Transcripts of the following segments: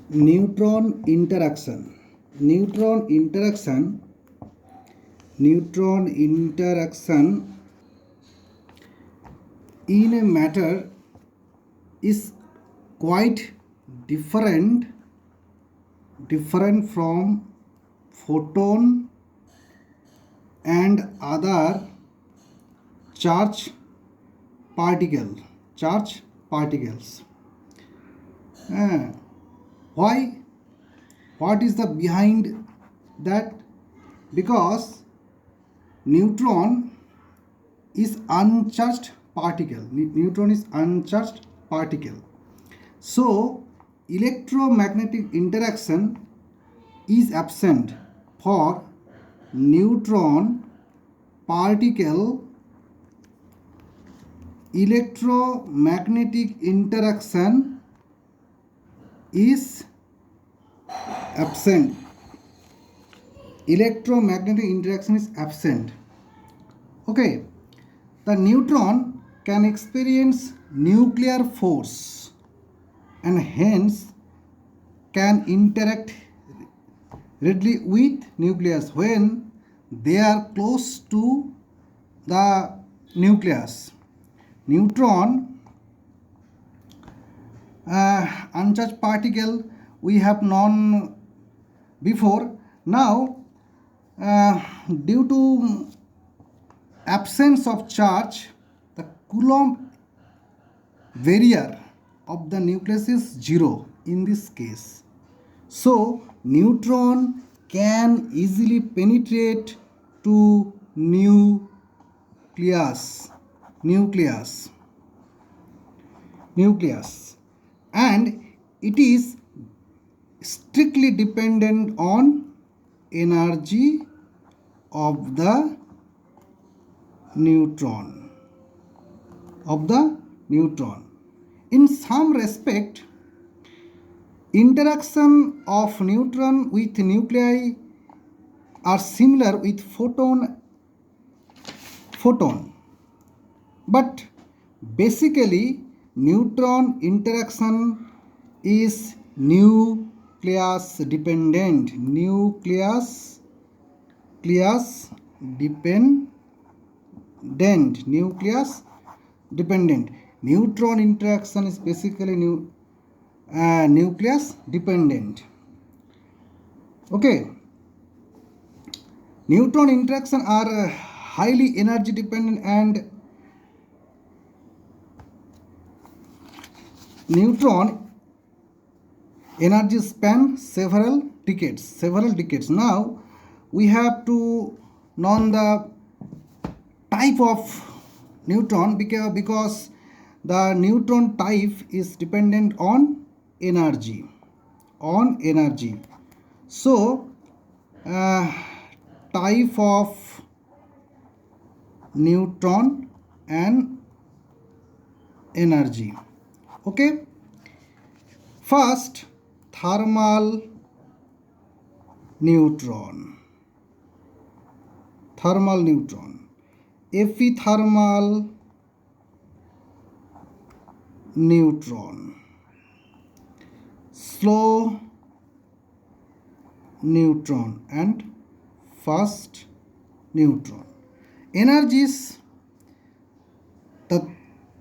Neutron interaction. Neutron interaction. Neutron interaction in a matter is quite different from photon and other charge particles. Uh, why? What is the behind that? Because neutron is uncharged particle. Neutron is uncharged particle. So electromagnetic interaction is absent for neutron particle. Electromagnetic interaction is absent. Electromagnetic interaction is absent. Okay, the neutron can experience nuclear force and hence can interact readily with nucleus when they are close to the nucleus. Neutron, uncharged particle, we have known before. Now, due to absence of charge, the Coulomb barrier of the nucleus is 0 in this case. So neutron can easily penetrate to nucleus, and it is strictly dependent on energy of the neutron. In some respect, interaction of neutron with nuclei are similar with photon, but basically neutron interaction is nucleus dependent. Nucleus dependent. Neutron interaction is basically nucleus dependent. Okay, neutron interaction are highly energy dependent, and neutron energy span several decades. Now we have to know the type of neutron because the neutron type is dependent on energy. So type of neutron and energy. Okay, first, thermal neutron, epithermal neutron, slow neutron, and fast neutron. Energies. The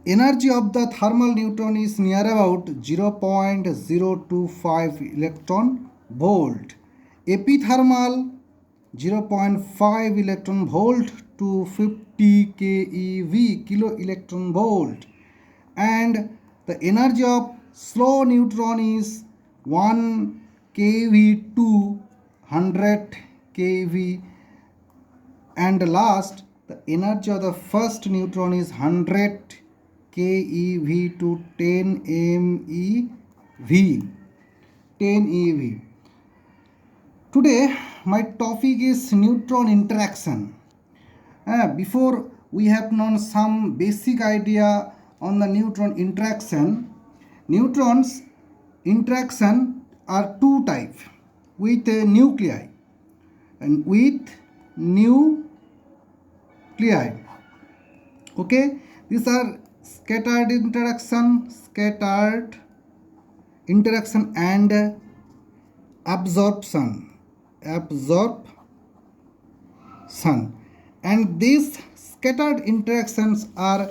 energy of the thermal neutron is near about 0.025 electron volt. Epithermal 0.5 electron volt to 50 keV, kilo electron volt. And the energy of slow neutron is 1 keV to 100 keV. And last, the energy of the first neutron is 100 keV to 10 MeV. Today my topic is neutron interaction. Before we have known some basic idea on the neutron interaction. Neutrons interaction are two types, with nuclei and with nuclei. Okay, these are scattered interaction and absorption, and these scattered interactions are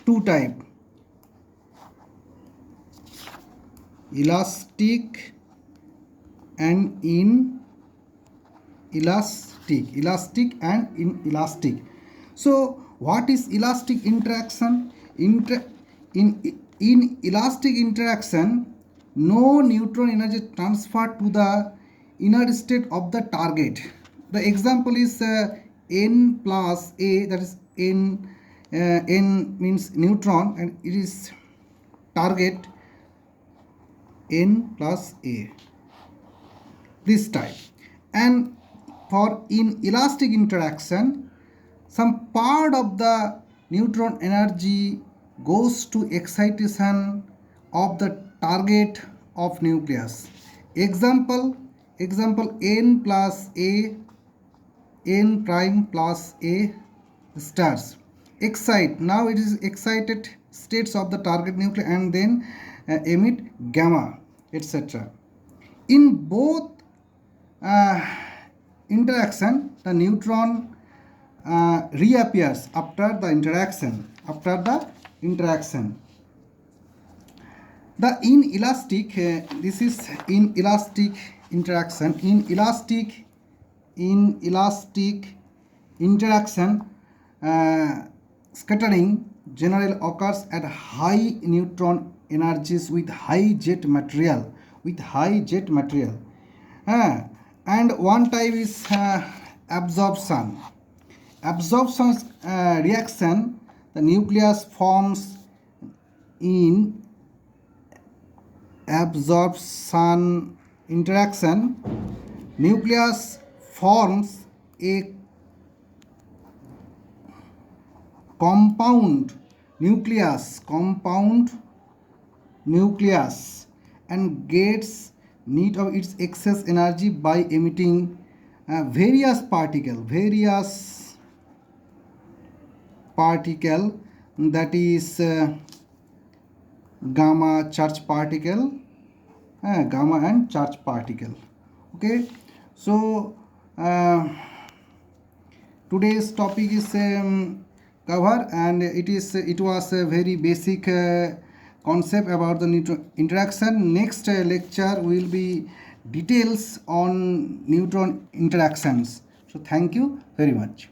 two type: elastic and inelastic and inelastic. So what is elastic interaction? In elastic interaction, no neutron energy transferred to the inner state of the target. The example is n plus a, that is n means neutron, and it is target n plus a, this type. And for inelastic interaction, some part of the neutron energy goes to excitation of the target of nucleus. Example n plus a, n prime plus a stars excite. Now it is excited states of the target nucleus and then emit gamma, etc. In both interaction, the neutron reappears after the interaction. The inelastic, this is inelastic interaction. Inelastic interaction scattering generally occurs at high neutron energies with high jet material. And one type is absorption. Absorption reaction, the nucleus forms in absorption interaction. Nucleus forms a compound nucleus and gets rid of its excess energy by emitting various particle, that is gamma charge particle, gamma and charge particle. Okay, so today's topic is cover, and it was a very basic concept about the neutron interaction. Next lecture will be details on neutron interactions. So thank you very much.